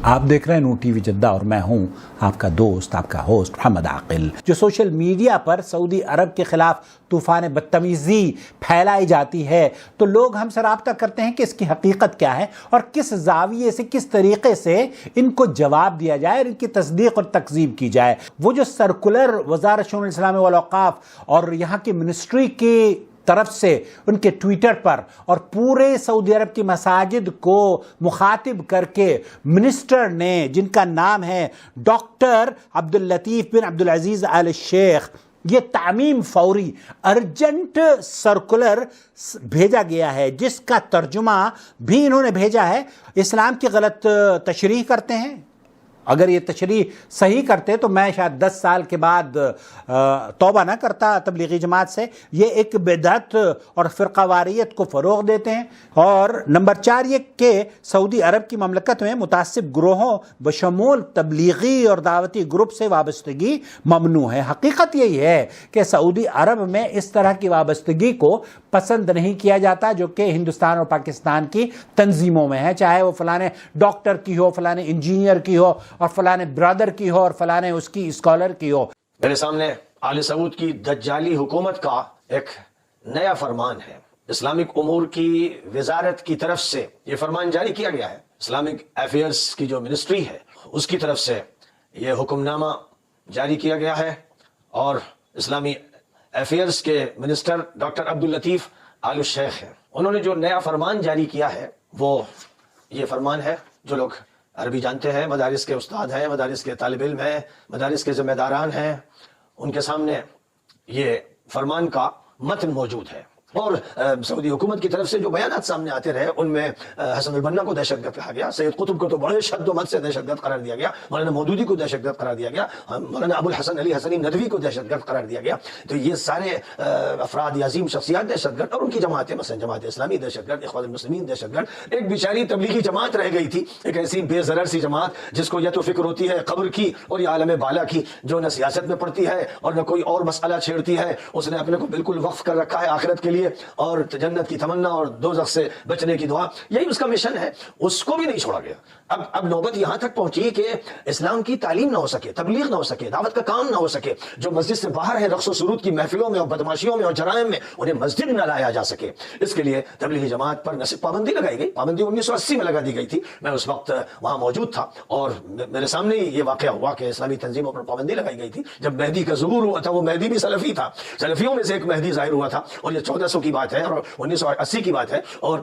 آپ دیکھ رہے ہیں نور ٹی وی جدہ اور میں ہوں آپ کا دوست آپ کا ہوسٹ محمد عاقل۔ جو سوشل میڈیا پر سعودی عرب کے خلاف طوفان بدتمیزی پھیلائی جاتی ہے تو لوگ ہم سے رابطہ کرتے ہیں کہ اس کی حقیقت کیا ہے اور کس زاویے سے کس طریقے سے ان کو جواب دیا جائے اور ان کی تصدیق اور تکذیب کی جائے۔ وہ جو سرکولر وزارت شؤون الاسلام والاوقاف اور یہاں کی منسٹری کی طرف سے ان کے ٹویٹر پر اور پورے سعودی عرب کی مساجد کو مخاطب کر کے منسٹر نے، جن کا نام ہے ڈاکٹر عبداللطیف بن عبدالعزیز آل شیخ، یہ تعمیم فوری ارجنٹ سرکولر بھیجا گیا ہے، جس کا ترجمہ بھی انہوں نے بھیجا ہے۔ اسلام کی غلط تشریح کرتے ہیں، اگر یہ تشریح صحیح کرتے تو میں شاید 10 سال کے بعد توبہ نہ کرتا تبلیغی جماعت سے۔ یہ ایک بدعت اور فرقہ واریت کو فروغ دیتے ہیں۔ اور نمبر 4 یہ کہ سعودی عرب کی مملکت میں متعصب گروہوں بشمول تبلیغی اور دعوتی گروپ سے وابستگی ممنوع ہے۔ حقیقت یہی ہے کہ سعودی عرب میں اس طرح کی وابستگی کو پسند نہیں کیا جاتا جو کہ ہندوستان اور پاکستان کی تنظیموں میں ہے، چاہے وہ فلانے ڈاکٹر کی ہو، فلانے انجینئر کی ہو اور فلانے برادر کی ہو اور فلانے اس کی اسکالر کی ہو۔ میرے سامنے آل سعود کی دجالی حکومت کا ایک نیا فرمان ہے۔ اسلامک امور کی وزارت کی طرف سے یہ فرمان جاری کیا گیا ہے۔ اسلامک افیئرز کی جو منسٹری ہے اس کی طرف سے یہ حکم نامہ جاری کیا گیا ہے، اور اسلامی افیئرز کے منسٹر ڈاکٹر عبداللطیف آل شیخ ہیں۔ انہوں نے جو نیا فرمان جاری کیا ہے وہ یہ فرمان ہے، جو لوگ عربی جانتے ہیں، مدارس کے استاد ہیں، مدارس کے طالب علم ہیں، مدارس کے ذمہ داران ہیں، ان کے سامنے یہ فرمان کا متن موجود ہے۔ اور سعودی حکومت کی طرف سے جو بیانات سامنے آتے رہے ان میں حسن البنا کو دہشت گرد کہا گیا، سید قطب کو تو بڑے شد و مت سے دہشت گرد قرار دیا گیا، مولانا مودودی کو دہشت گرد قرار دیا گیا، مولانا ابو الحسن علی حسنی ندوی کو دہشت گرد قرار دیا گیا۔ تو یہ سارے افراد یا عظیم شخصیات دہشت گرد، اور ان کی جماعتیں مثلا جماعت اسلامی دہشت گرد، اخوان المسلمین دہشت گرد۔ ایک بیچاری تبلیغی جماعت رہ گئی تھی، ایک ایسی بے ضرر سی جماعت جس کو یا تو فکر ہوتی ہے قبر کی اور یا عالم بالا کی، جو نہ سیاست میں پڑتی ہے اور نہ کوئی اور مسئلہ چھیڑتی ہے، اس نے اپنے کو بالکل وقف کر رکھا ہے آخرت کے لیے اور جنت کی تمنا اور دوزخ سے بچنے کی دعا، یہی اس کا مشن ہے۔ اس کو بھی نہیں چھوڑا گیا۔ اب نوبت یہاں تک پہنچی کہ اسلام کی تعلیم نہ ہو سکے، تبلیغ نہ ہو سکے، دعوت کا کام نہ ہو سکے، جو مسجد سے باہر ہے رقص و سرود کی محفلوں میں اور بدماشیوں میں اور جرائم میں، انہیں مسجد نہ لایا جا سکے۔ اس کے لیے تبلیغی جماعت پر نہ صرف پابندی لگائی گئی، پابندی 1980 میں لگا دی گئی تھی، میں اس وقت وہاں موجود تھا اور میرے سامنے ہی یہ واقعہ ہوا کہ اسلامی تنظیموں پر پابندی لگائی گئی تھی۔ جب مہدی کا ظہور ہوا تھا، وہ مہدی بھی سلفی تھا، سلفیوں میں سے ایک مہدی ظاہر ہوا تھا، اور یہ 1400 کی بات ہے اور 1980 کی بات ہے، اور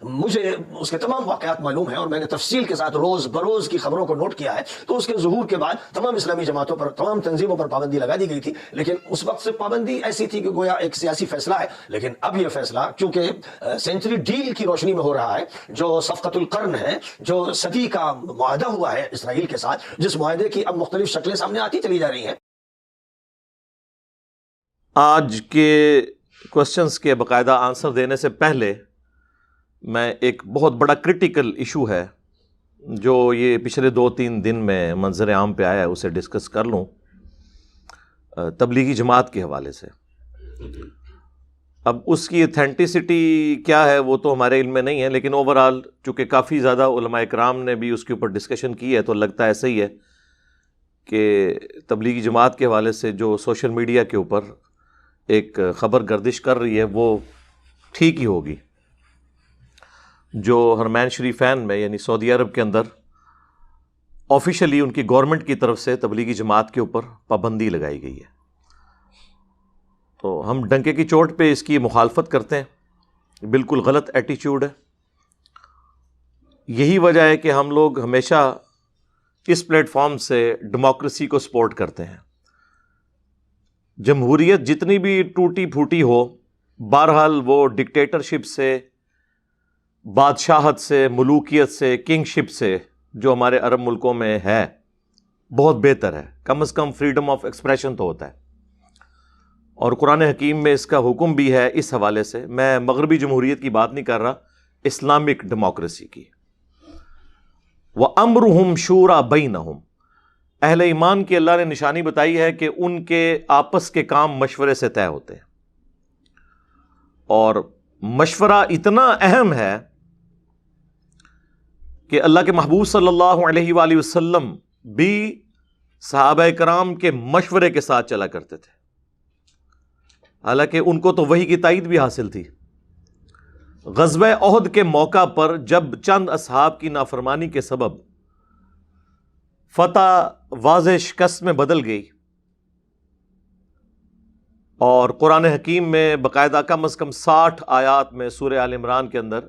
مجھے اس کے تمام واقعات معلوم ہیں اور میں نے تفصیل کے ساتھ روز بروز کی خبروں کو نوٹ کیا ہے۔ تو اس کے ظہور کے بعد تمام اسلامی جماعتوں پر، تمام تنظیموں پر پابندی لگا دی گئی تھی، لیکن اس وقت سے پابندی ایسی تھی کہ گویا ایک سیاسی فیصلہ ہے۔ لیکن اب یہ فیصلہ چونکہ سینچری ڈیل کی روشنی میں ہو رہا ہے، جو صفقۃ القرن ہے، جو صدی کا معاہدہ ہوا ہے اسرائیل کے ساتھ، جس معاہدے کی اب مختلف شکلیں سامنے آتی چلی جا رہی ہیں۔ آج کے کوسچنز کے باقاعدہ آنسر دینے سے پہلے میں ایک بہت بڑا کرٹیکل ایشو ہے جو یہ پچھلے 2-3 دن میں منظر عام پہ آیا ہے اسے ڈسکس کر لوں، تبلیغی جماعت کے حوالے سے۔ اب اس کی اتھینٹسٹی کیا ہے وہ تو ہمارے علم میں نہیں ہے، لیکن اوورآل چونکہ کافی زیادہ علماء کرام نے بھی اس کے اوپر ڈسکشن کی ہے تو لگتا ہے ایسا ہی ہے کہ تبلیغی جماعت کے حوالے سے جو سوشل میڈیا کے اوپر ایک خبر گردش کر رہی ہے وہ ٹھیک ہی ہوگی۔ جو حرمین شریفین میں یعنی سعودی عرب کے اندر آفیشلی ان کی گورنمنٹ کی طرف سے تبلیغی جماعت کے اوپر پابندی لگائی گئی ہے، تو ہم ڈنکے کی چوٹ پہ اس کی مخالفت کرتے ہیں، بالکل غلط ایٹیچیوڈ ہے۔ یہی وجہ ہے کہ ہم لوگ ہمیشہ اس پلیٹ فارم سے ڈیموکریسی کو سپورٹ کرتے ہیں۔ جمہوریت جتنی بھی ٹوٹی پھوٹی ہو، بہرحال وہ ڈکٹیٹرشپ سے، بادشاہت سے، ملوکیت سے، کنگ شپ سے جو ہمارے عرب ملکوں میں ہے بہت بہتر ہے۔ کم از کم فریڈم آف ایکسپریشن تو ہوتا ہے، اور قرآن حکیم میں اس کا حکم بھی ہے۔ اس حوالے سے میں مغربی جمہوریت کی بات نہیں کر رہا، اسلامک ڈیموکریسی کی۔ وَأَمْرُهُمْ شُورَى بَيْنَهُمْ، اہل ایمان کی اللہ نے نشانی بتائی ہے کہ ان کے آپس کے کام مشورے سے طے ہوتے ہیں، اور مشورہ اتنا اہم ہے کہ اللہ کے محبوب صلی اللہ علیہ وآلہ وسلم بھی صحابہ کرام کے مشورے کے ساتھ چلا کرتے تھے، حالانکہ ان کو تو وحی کی تائید بھی حاصل تھی۔ غزوہ احد کے موقع پر جب چند اصحاب کی نافرمانی کے سبب فتح واضح شکست میں بدل گئی، اور قرآن حکیم میں باقاعدہ کم از کم 60 آیات میں سورہ آل عمران کے اندر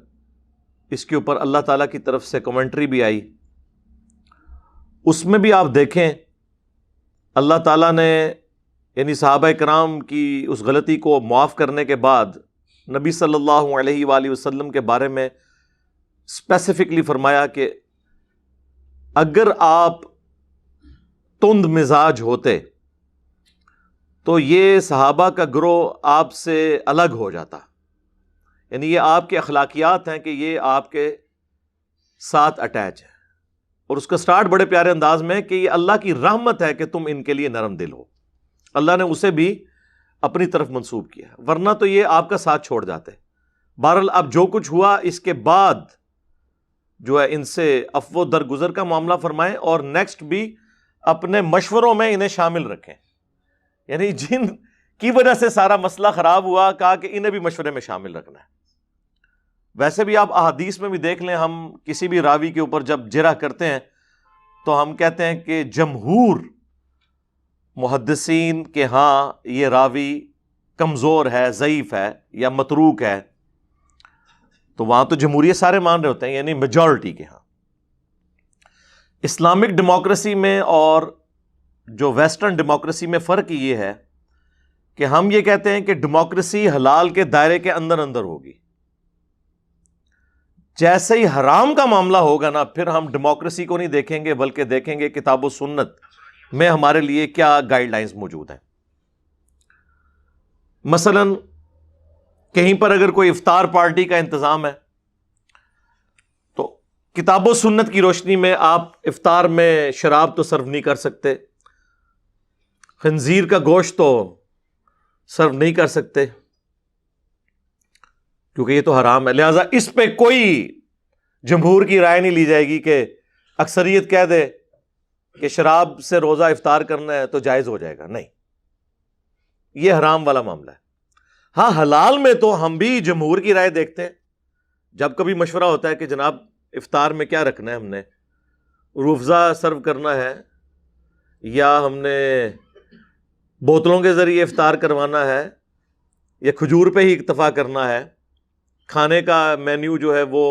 اس کے اوپر اللہ تعالیٰ کی طرف سے کمنٹری بھی آئی، اس میں بھی آپ دیکھیں اللہ تعالیٰ نے یعنی صحابہ کرام کی اس غلطی کو معاف کرنے کے بعد نبی صلی اللہ علیہ وآلہ وسلم کے بارے میں اسپیسیفکلی فرمایا کہ اگر آپ تند مزاج ہوتے تو یہ صحابہ کا گروہ آپ سے الگ ہو جاتا، یعنی یہ آپ کے اخلاقیات ہیں کہ یہ آپ کے ساتھ اٹیچ ہے، اور اس کا سٹارٹ بڑے پیارے انداز میں کہ یہ اللہ کی رحمت ہے کہ تم ان کے لیے نرم دل ہو، اللہ نے اسے بھی اپنی طرف منسوب کیا، ورنہ تو یہ آپ کا ساتھ چھوڑ جاتے۔ بہرحال اب جو کچھ ہوا اس کے بعد جو ہے ان سے عفو درگزر کا معاملہ فرمائیں، اور نیکسٹ بھی اپنے مشوروں میں انہیں شامل رکھیں، یعنی جن کی وجہ سے سارا مسئلہ خراب ہوا کہا کہ انہیں بھی مشورے میں شامل رکھنا ہے۔ ویسے بھی آپ احادیث میں بھی دیکھ لیں، ہم کسی بھی راوی کے اوپر جب جرح کرتے ہیں تو ہم کہتے ہیں کہ جمہور محدثین کے ہاں یہ راوی کمزور ہے، ضعیف ہے یا متروک ہے، تو وہاں تو جمہوریت سارے مان رہے ہوتے ہیں، یعنی میجورٹی کے ہاں۔ اسلامک ڈیموکریسی میں اور جو ویسٹرن ڈیموکریسی میں فرق یہ ہے کہ ہم یہ کہتے ہیں کہ ڈیموکریسی حلال کے دائرے کے اندر اندر ہوگی، جیسے ہی حرام کا معاملہ ہوگا نا پھر ہم ڈیموکریسی کو نہیں دیکھیں گے بلکہ دیکھیں گے کتاب و سنت میں ہمارے لیے کیا گائیڈ لائنز موجود ہیں۔ مثلا کہیں پر اگر کوئی افطار پارٹی کا انتظام ہے تو کتاب و سنت کی روشنی میں آپ افطار میں شراب تو سرو نہیں کر سکتے، خنزیر کا گوشت تو سرو نہیں کر سکتے کیونکہ یہ تو حرام ہے، لہٰذا اس پہ کوئی جمہور کی رائے نہیں لی جائے گی کہ اکثریت کہہ دے کہ شراب سے روزہ افطار کرنا ہے تو جائز ہو جائے گا، نہیں، یہ حرام والا معاملہ ہے۔ ہاں حلال میں تو ہم بھی جمہور کی رائے دیکھتے ہیں، جب کبھی مشورہ ہوتا ہے کہ جناب افطار میں کیا رکھنا ہے، ہم نے روح افزا سرو کرنا ہے یا ہم نے بوتلوں کے ذریعے افطار کروانا ہے یا کھجور پہ ہی اکتفا کرنا ہے، کھانے کا مینیو جو ہے وہ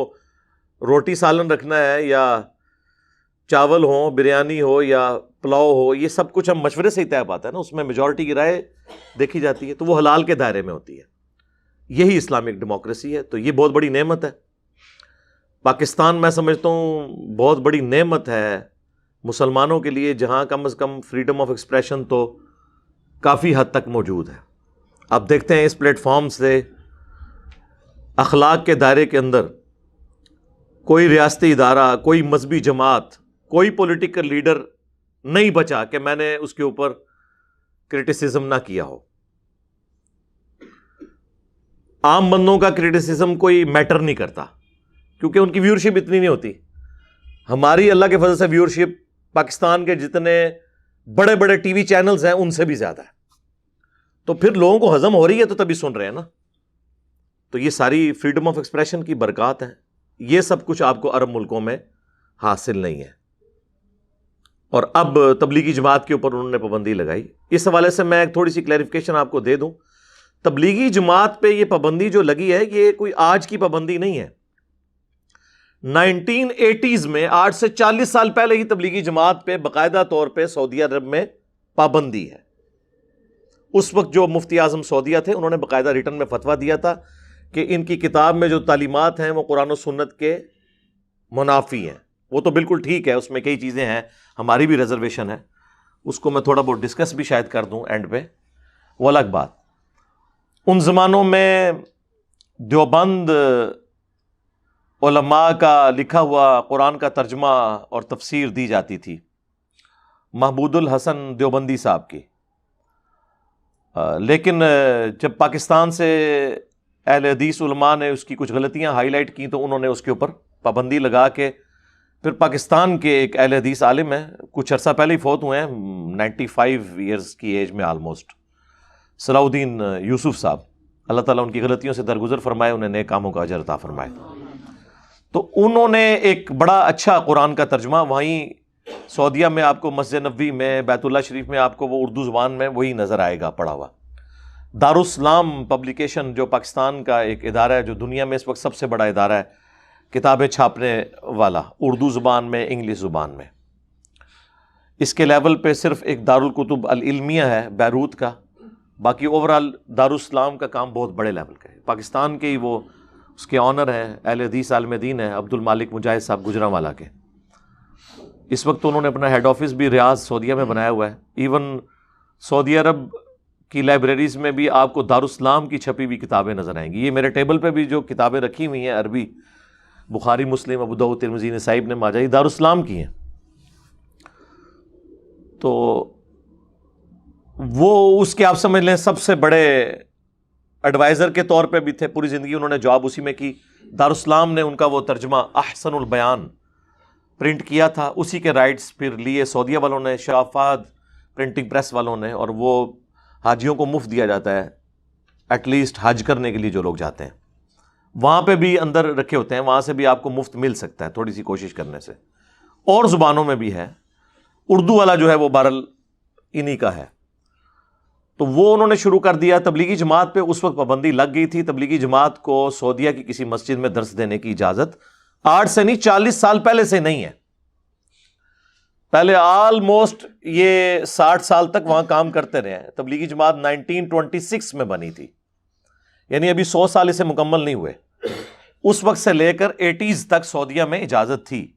روٹی سالن رکھنا ہے یا چاول ہو، بریانی ہو یا پلاؤ ہو، یہ سب کچھ ہم مشورے سے ہی طے پاتا ہے نا، اس میں میجورٹی کی رائے دیکھی جاتی ہے، تو وہ حلال کے دائرے میں ہوتی ہے۔ یہی اسلامک ڈیموکریسی ہے، تو یہ بہت بڑی نعمت ہے۔ پاکستان میں سمجھتا ہوں بہت بڑی نعمت ہے مسلمانوں کے لیے، جہاں کم از کم فریڈم آف ایکسپریشن تو کافی حد تک موجود ہے۔ اب دیکھتے ہیں اس پلیٹ فارم سے اخلاق کے دائرے کے اندر کوئی ریاستی ادارہ، کوئی مذہبی جماعت، کوئی پولیٹیکل لیڈر نہیں بچا کہ میں نے اس کے اوپر کرٹیسزم نہ کیا ہو۔ عام بندوں کا کرٹیسزم کوئی میٹر نہیں کرتا کیونکہ ان کی ویورشپ اتنی نہیں ہوتی۔ ہماری اللہ کے فضل سے ویورشپ پاکستان کے جتنے بڑے بڑے ٹی وی چینلز ہیں ان سے بھی زیادہ ہے، تو پھر لوگوں کو ہضم ہو رہی ہے تو تبھی سن رہے ہیں نا۔ تو یہ ساری فریڈم آف ایکسپریشن کی برکات ہیں، یہ سب کچھ آپ کو عرب ملکوں میں حاصل نہیں ہے۔ اور اب تبلیغی جماعت کے اوپر انہوں نے پابندی لگائی، اس حوالے سے میں ایک تھوڑی سی کلیریفیکیشن آپ کو دے دوں۔ تبلیغی جماعت پہ یہ پابندی جو لگی ہے یہ کوئی آج کی پابندی نہیں ہے، 1980s میں 8 سے 40 سال پہلے ہی تبلیغی جماعت پہ باقاعدہ طور پہ سعودی عرب میں پابندی ہے۔ اس وقت جو مفتی اعظم سعودیہ تھے انہوں نے باقاعدہ ریٹن میں فتویٰ دیا تھا کہ ان کی کتاب میں جو تعلیمات ہیں وہ قرآن و سنت کے منافی ہیں۔ وہ تو بالکل ٹھیک ہے، اس میں کئی چیزیں ہیں، ہماری بھی ریزرویشن ہے، اس کو میں تھوڑا بہت ڈسکس بھی شاید کر دوں اینڈ پہ، وہ الگ بات۔ ان زمانوں میں دیوبند علماء کا لکھا ہوا قرآن کا ترجمہ اور تفسیر دی جاتی تھی، محمود الحسن دیوبندی صاحب کی، لیکن جب پاکستان سے اہل حدیث علماء نے اس کی کچھ غلطیاں ہائی لائٹ کی تو انہوں نے اس کے اوپر پابندی لگا کے پھر پاکستان کے ایک اہل حدیث عالم ہیں, کچھ عرصہ پہلے ہی فوت ہوئے ہیں, 95 ایئرز کی ایج میں آلموسٹ, صلاح الدین یوسف صاحب, اللہ تعالیٰ ان کی غلطیوں سے درگزر فرمائے, انہیں نیک کاموں کا اجر عطا فرمائے. تو انہوں نے ایک بڑا اچھا قرآن کا ترجمہ, وہیں سعودیہ میں آپ کو مسجد نبوی میں, بیت اللہ شریف میں آپ کو وہ اردو زبان میں وہی نظر آئے گا پڑھا ہوا. دارالاسلام پبلیکیشن جو پاکستان کا ایک ادارہ ہے, جو دنیا میں اس وقت سب سے بڑا ادارہ ہے کتابیں چھاپنے والا, اردو زبان میں, انگلش زبان میں. اس کے لیول پہ صرف ایک دارالکتب العلمیہ ہے بیروت کا, باقی اوورال دارالاسلام کا کام بہت بڑے لیول کا ہے. پاکستان کے ہی وہ اس کے آنر ہیں, اہل حدیث عالم دین ہیں عبد المالک مجاہد صاحب گجرانوالہ کے. اس وقت انہوں نے اپنا ہیڈ آفس بھی ریاض سعودیہ میں بنایا ہوا ہے. ایون سعودی عرب کی لائبریریز میں بھی آپ کو دارالاسلام کی چھپی ہوئی کتابیں نظر آئیں گی. یہ میرے ٹیبل پہ بھی جو کتابیں رکھی ہوئی ہیں عربی, بخاری, مسلم, ابو داؤد, ترمذی, نسائی, ابن ماجہ, یہ دارالاسلام کی ہیں. تو وہ اس کے آپ سمجھ لیں سب سے بڑے ایڈوائزر کے طور پہ بھی تھے, پوری زندگی انہوں نے جاب اسی میں کی. دارالاسلام نے ان کا وہ ترجمہ احسن البیان پرنٹ کیا تھا, اسی کے رائٹس پھر لیے سعودیہ والوں نے, شاہ فہد پرنٹنگ پریس والوں نے, اور وہ حاجیوں کو مفت دیا جاتا ہے ایٹ لیسٹ حج کرنے کے لیے جو لوگ جاتے ہیں. وہاں پہ بھی اندر رکھے ہوتے ہیں, وہاں سے بھی آپ کو مفت مل سکتا ہے تھوڑی سی کوشش کرنے سے. اور زبانوں میں بھی ہے, اردو والا جو ہے وہ بہرحال انہی کا ہے. تو وہ انہوں نے شروع کر دیا. تبلیغی جماعت پہ اس وقت پابندی لگ گئی تھی. تبلیغی جماعت کو سعودیہ کی کسی مسجد میں درس دینے کی اجازت 8 سے نہیں 40 سال پہلے سے نہیں ہے. پہلے آلموسٹ یہ 60 سال تک وہاں کام کرتے رہے ہیں. تبلیغی جماعت 1926 میں بنی تھی, یعنی ابھی 100 سال اسے مکمل نہیں ہوئے. اس وقت سے لے کر 80s تک سعودیہ میں اجازت تھی,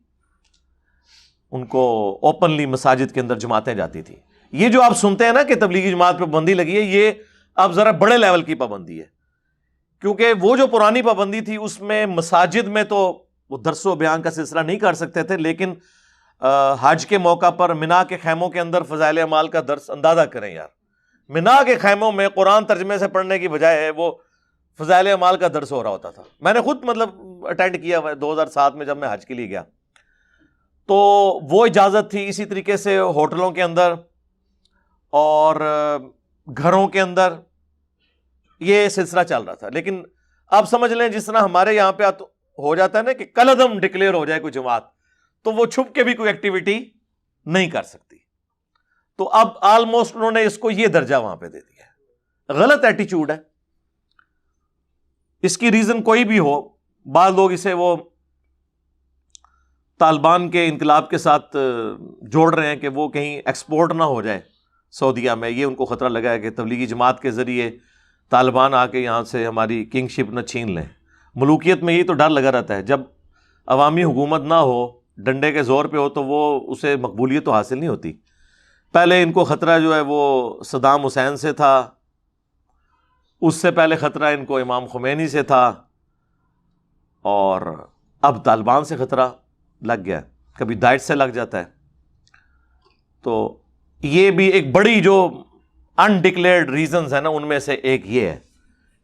ان کو اوپنلی مساجد کے اندر جماعتیں جاتی تھی. یہ جو آپ سنتے ہیں نا کہ تبلیغی جماعت پہ پابندی لگی ہے, یہ اب ذرا بڑے لیول کی پابندی ہے, کیونکہ وہ جو پرانی پابندی تھی اس میں مساجد میں تو وہ درس و بیان کا سلسلہ نہیں کر سکتے تھے, لیکن حج کے موقع پر منا کے خیموں کے اندر فضائل اعمال کا درس, اندازہ کریں یار, منا کے خیموں میں قرآن ترجمے سے پڑھنے کی بجائے وہ فضائل اعمال کا درس ہو رہا ہوتا تھا. میں نے خود مطلب اٹینڈ کیا 2007 میں جب میں حج کے لیے گیا, تو وہ اجازت تھی. اسی طریقے سے ہوٹلوں کے اندر اور گھروں کے اندر یہ سلسلہ چل رہا تھا. لیکن آپ سمجھ لیں جس طرح ہمارے یہاں پہ ہو جاتا ہے نا کہ کل عدم ڈکلیئر ہو جائے کوئی جماعت, تو وہ چھپ کے بھی کوئی ایکٹیویٹی نہیں کر سکتی. تو اب آلموسٹ انہوں نے اس کو یہ درجہ وہاں پہ دے دیا ہے. غلط ایٹیچیوڈ ہے. اس کی ریزن کوئی بھی ہو, بعض لوگ اسے وہ طالبان کے انقلاب کے ساتھ جوڑ رہے ہیں کہ وہ کہیں ایکسپورٹ نہ ہو جائے سعودیہ میں. یہ ان کو خطرہ لگا ہے کہ تبلیغی جماعت کے ذریعے طالبان آ کے یہاں سے ہماری کنگ شپ نہ چھین لیں. ملوکیت میں یہ تو ڈر لگا رہتا ہے, جب عوامی حکومت نہ ہو, ڈنڈے کے زور پہ ہو, تو وہ اسے مقبولیت تو حاصل نہیں ہوتی. پہلے ان کو خطرہ جو ہے وہ صدام حسین سے تھا, اس سے پہلے خطرہ ان کو امام خمینی سے تھا, اور اب طالبان سے خطرہ لگ گیا. کبھی داعش سے لگ جاتا ہے. تو یہ بھی ایک بڑی جو انڈکلیئرڈ ریزنز ہیں نا, ان میں سے ایک یہ ہے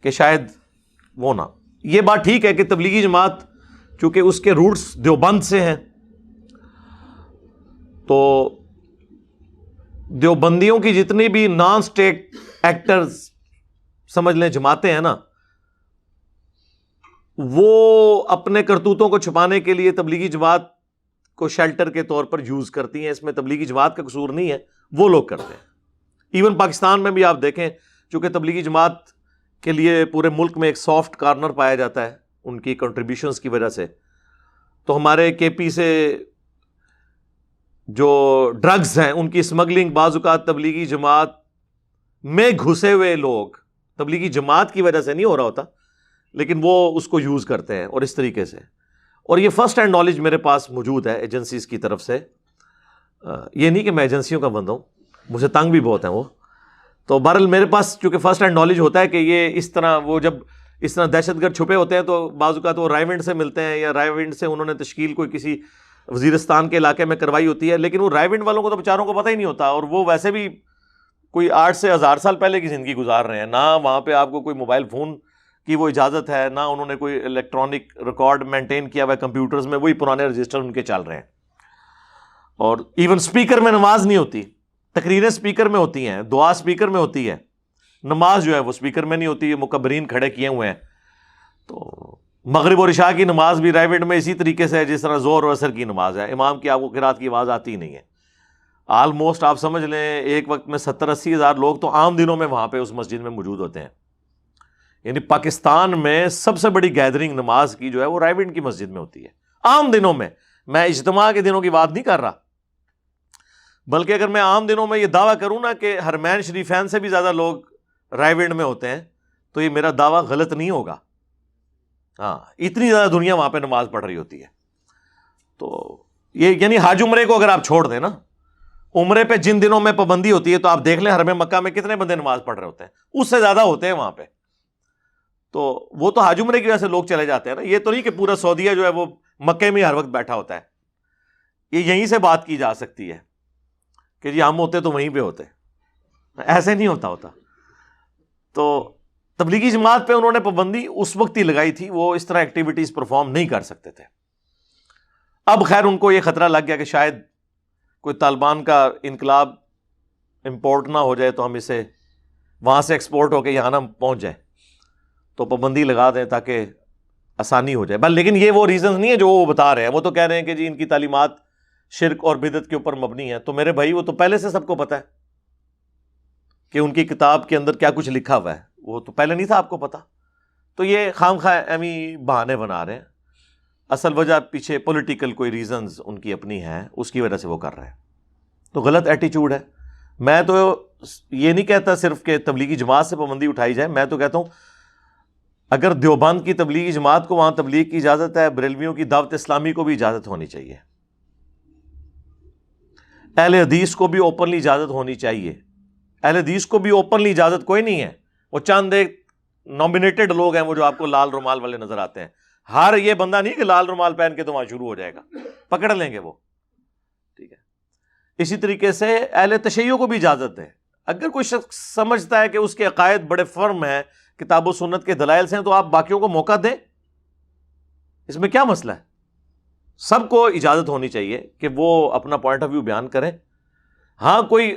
کہ شاید وہ نہ. یہ بات ٹھیک ہے کہ تبلیغی جماعت چونکہ اس کے روٹس دیوبند سے ہیں, تو دیوبندیوں کی جتنی بھی نان اسٹیٹ ایکٹرز سمجھ لیں جماعتیں ہیں نا, وہ اپنے کرتوتوں کو چھپانے کے لیے تبلیغی جماعت کو شیلٹر کے طور پر یوز کرتی ہیں. اس میں تبلیغی جماعت کا قصور نہیں ہے, وہ لوگ کرتے ہیں. ایون پاکستان میں بھی آپ دیکھیں, چونکہ تبلیغی جماعت کے لیے پورے ملک میں ایک سافٹ کارنر پایا جاتا ہے ان کی کنٹریبیوشنز کی وجہ سے, تو ہمارے کے پی سے جو ڈرگز ہیں ان کی اسمگلنگ بعض اوقات تبلیغی جماعت میں گھسے ہوئے لوگ, تبلیغی جماعت کی وجہ سے نہیں ہو رہا ہوتا, لیکن وہ اس کو یوز کرتے ہیں اور اس طریقے سے. اور یہ فرسٹ ہینڈ نالج میرے پاس موجود ہے ایجنسیز کی طرف سے. یہ نہیں کہ میں ایجنسیوں کا بندہ ہوں, مجھے تنگ بھی بہت ہیں وہ. تو بہرحال میرے پاس چونکہ فرسٹ ہینڈ نالج ہوتا ہے کہ یہ اس طرح, وہ جب اس طرح دہشت گرد چھپے ہوتے ہیں تو بعض اوقات وہ رائے ونڈ سے ملتے ہیں, یا رائے ونڈ سے انہوں نے تشکیل کوئی کسی وزیرستان کے علاقے میں کروائی ہوتی ہے, لیکن وہ رائے ونڈ والوں کو تو بیچاروں کو پتہ ہی نہیں ہوتا, اور وہ ویسے بھی کوئی 8 سے 1000 سال پہلے کی زندگی گزار رہے ہیں. نہ وہاں پہ آپ کو کوئی موبائل فون کی وہ اجازت ہے، نہ انہوں نے کوئی الیکٹرانک ریکارڈ مینٹین کیا ہوا ہے کمپیوٹرز میں، وہی پرانے رجسٹر ان کے چل رہے ہیں. اور ایون سپیکر میں نماز نہیں ہوتی، تقریریں سپیکر میں ہوتی ہیں، دعا سپیکر میں ہوتی ہے، نماز جو ہے وہ سپیکر میں نہیں ہوتی. مکبرین کھڑے کیے ہوئے ہیں. تو مغرب اور عشاء کی نماز بھی رائیویٹ میں اسی طریقے سے ہے جس طرح ظہر اور عصر کی نماز ہے. امام کی آپ کو قرات کی آواز آتی ہی نہیں ہے. آلموسٹ آپ سمجھ لیں ایک وقت میں 70-80 ہزار لوگ تو عام دنوں میں وہاں پہ اس مسجد میں موجود ہوتے ہیں. یعنی پاکستان میں سب سے بڑی گیدرنگ نماز کی جو ہے وہ رائیویٹ کی مسجد میں ہوتی ہے عام دنوں میں. میں اجتماع کے دنوں کی بات نہیں کر رہا، بلکہ اگر میں عام دنوں میں یہ دعویٰ کروں نا کہ حرمین شریفین سے بھی زیادہ لوگ رائیویٹ میں ہوتے ہیں تو یہ میرا دعویٰ غلط نہیں ہوگا. ہاں، اتنی زیادہ دنیا وہاں پہ نماز پڑھ رہی ہوتی ہے. تو یہ یعنی حج عمرے کو اگر آپ چھوڑ دیں نا، عمرے پہ جن دنوں میں پابندی ہوتی ہے تو آپ دیکھ لیں حرم مکہ میں کتنے بندے نماز پڑھ رہے ہوتے ہیں، اس سے زیادہ ہوتے ہیں وہاں پہ. تو وہ تو حج عمرے کی وجہ سے لوگ چلے جاتے ہیں نا. یہ تو نہیں کہ پورا سعودیہ جو ہے وہ مکے میں ہر وقت بیٹھا ہوتا ہے. یہ یہیں سے بات کی جا سکتی ہے کہ جی ہم ہوتے تو وہیں پہ ہوتے، ایسے نہیں ہوتا. تو تبلیغی جماعت پہ انہوں نے پابندی اس وقت ہی لگائی تھی، وہ اس طرح ایکٹیویٹیز پرفارم نہیں کر سکتے تھے. اب خیر ان کو یہ خطرہ لگ گیا کہ شاید کوئی طالبان کا انقلاب امپورٹ نہ ہو جائے تو ہم اسے وہاں سے ایکسپورٹ ہو کے یہاں نہ پہنچ جائے، تو پابندی لگا دیں تاکہ آسانی ہو جائے. لیکن یہ وہ ریزنز نہیں ہے جو وہ بتا رہے ہیں. وہ تو کہہ رہے ہیں کہ جی ان کی تعلیمات شرک اور بدعت کے اوپر مبنی ہے. تو میرے بھائی وہ تو پہلے سے سب کو پتا ہے کہ ان کی کتاب کے اندر کیا کچھ لکھا ہوا ہے، وہ تو پہلے نہیں تھا آپ کو پتا. تو یہ خام خواہ ایویں بہانے بنا رہے ہیں. اصل وجہ پیچھے پولیٹیکل کوئی ریزنز ان کی اپنی ہیں، اس کی وجہ سے وہ کر رہے ہیں. تو غلط ایٹیچیوڈ ہے. میں تو یہ نہیں کہتا صرف کہ تبلیغی جماعت سے پابندی اٹھائی جائے، میں تو کہتا ہوں اگر دیوبند کی تبلیغی جماعت کو وہاں تبلیغ کی اجازت ہے، بریلویوں کی دعوت اسلامی کو بھی اجازت ہونی چاہیے، اہل حدیث کو بھی اوپنلی اجازت ہونی چاہیے. اہل حدیث کو بھی اوپنلی اجازت کوئی نہیں ہے، وہ چند ایک نامینیٹڈ لوگ ہیں وہ جو آپ کو لال رومال والے نظر آتے ہیں. ہر یہ بندہ نہیں کہ لال رومال پہن کے تو وہاں شروع ہو جائے گا، پکڑ لیں گے وہ. ٹھیک ہے. اسی طریقے سے اہل تشیع کو بھی اجازت ہے. اگر کوئی شخص سمجھتا ہے کہ اس کے عقائد بڑے فرم ہیں، کتاب و سنت کے دلائل سے ہیں، تو آپ باقیوں کو موقع دیں، اس میں کیا مسئلہ ہے؟ سب کو اجازت ہونی چاہیے کہ وہ اپنا پوائنٹ آف ویو بیان کریں. ہاں، کوئی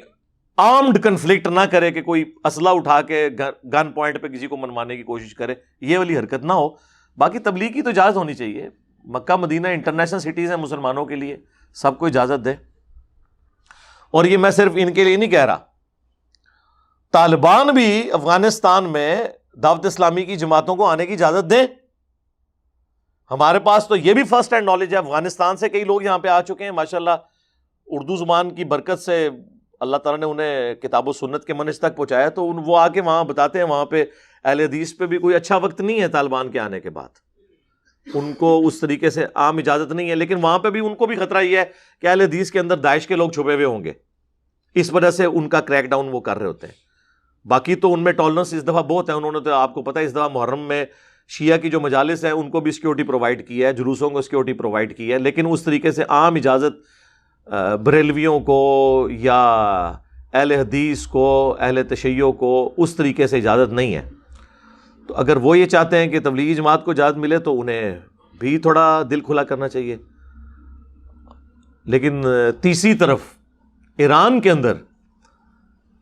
آرمڈ کنفلکٹ نہ کرے کہ کوئی اسلحہ اٹھا کے گن پوائنٹ پہ کسی کو منوانے کی کوشش کرے، یہ والی حرکت نہ ہو. باقی تبلیغ کی تو اجازت ہونی چاہیے. مکہ مدینہ انٹرنیشنل سٹیز ہیں مسلمانوں کے لیے، سب کو اجازت دے. اور یہ میں صرف ان کے لیے نہیں کہہ رہا، طالبان بھی افغانستان میں دعوت اسلامی کی جماعتوں کو آنے کی اجازت دیں. ہمارے پاس تو یہ بھی فرسٹ ہینڈ نالج ہے، افغانستان سے کئی لوگ یہاں پہ آ چکے ہیں ماشاءاللہ. اردو زبان کی برکت سے اللہ تعالیٰ نے انہیں کتاب و سنت کے منہج تک پہنچایا، تو وہ آ کے وہاں بتاتے ہیں وہاں پہ اہل حدیث پہ بھی کوئی اچھا وقت نہیں ہے طالبان کے آنے کے بعد. ان کو اس طریقے سے عام اجازت نہیں ہے، لیکن وہاں پہ بھی ان کو بھی خطرہ یہ ہے کہ اہل حدیث کے اندر داعش کے لوگ چھپے ہوئے ہوں گے، اس وجہ سے ان کا کریک ڈاؤن وہ کر رہے ہوتے ہیں. باقی تو ان میں ٹالرنس اس دفعہ بہت ہے. انہوں نے تو آپ کو پتہ ہے اس دفعہ محرم میں شیعہ کی جو مجالس ہیں ان کو بھی سیکیورٹی پرووائڈ کی ہے، جلوسوں کو سیکیورٹی پرووائڈ کی ہے. لیکن اس طریقے سے عام اجازت بریلویوں کو یا اہل حدیث کو، اہل تشیع کو اس طریقے سے اجازت نہیں ہے. تو اگر وہ یہ چاہتے ہیں کہ تبلیغی جماعت کو اجازت ملے تو انہیں بھی تھوڑا دل کھلا کرنا چاہیے. لیکن تیسری طرف ایران کے اندر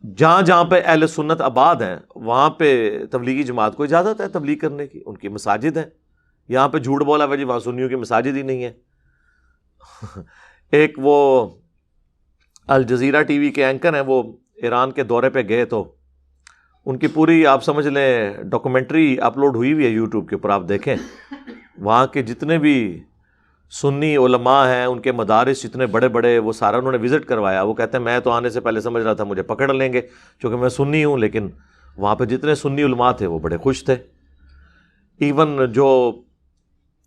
جہاں جہاں پہ اہل سنت آباد ہیں وہاں پہ تبلیغی جماعت کو اجازت ہے تبلیغ کرنے کی، ان کی مساجد ہیں. یہاں پہ جھوٹ بولا ہوا جی وہاں سنیوں کی مساجد ہی نہیں ہے. ایک وہ الجزیرہ ٹی وی کے اینکر ہیں، وہ ایران کے دورے پہ گئے تو ان کی پوری آپ سمجھ لیں ڈاکومنٹری اپلوڈ ہوئی ہوئی ہے یوٹیوب کے اوپر، آپ دیکھیں. وہاں کے جتنے بھی سنی علماء ہیں، ان کے مدارس جتنے بڑے بڑے، وہ سارا انہوں نے وزٹ کروایا. وہ کہتے ہیں میں تو آنے سے پہلے سمجھ رہا تھا مجھے پکڑ لیں گے کیونکہ میں سنی ہوں، لیکن وہاں پہ جتنے سنی علماء تھے وہ بڑے خوش تھے. ایون جو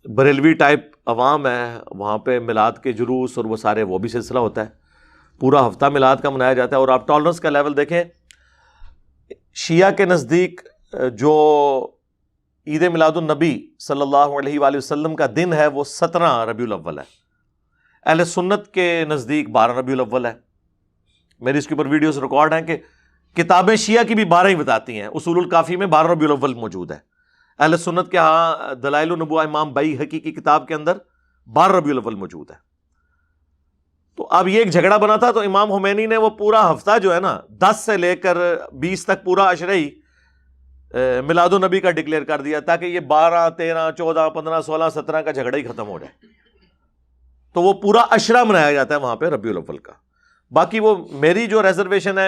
بریلوی ٹائپ عوام ہے وہاں پہ میلاد کے جلوس اور وہ سارے وہ بھی سلسلہ ہوتا ہے، پورا ہفتہ میلاد کا منایا جاتا ہے. اور آپ ٹالرنس کا لیول دیکھیں، شیعہ کے نزدیک جو عید میلاد النبی صلی اللہ علیہ وآلہ وسلم کا دن ہے وہ 17 ربیع الاول ہے. اہل سنت کے نزدیک 12 ربیع الاول ہے. میری اس کے اوپر ویڈیوز ریکارڈ ہیں کہ کتابیں شیعہ کی بھی 12 ہی بتاتی ہیں. اصول الکافی میں 12 ربیع الاول موجود ہے. اہل سنت کے ہاں دلائل النبوہ امام بیہقی کی کتاب کے اندر 12 ربیع الاول موجود ہے. تو اب یہ ایک جھگڑا بنا تھا، تو امام خمینی نے وہ پورا ہفتہ جو ہے نا 10 سے لے کر 20 تک پورا عشرہ ہی میلاد النبی کا ڈکلیئر کر دیا، تاکہ یہ 12 13 14 15 16 17 کا جھگڑا ہی ختم ہو جائے. تو وہ پورا عشرہ منایا جاتا ہے وہاں پہ ربیع الاول کا. باقی وہ میری جو ریزرویشن ہے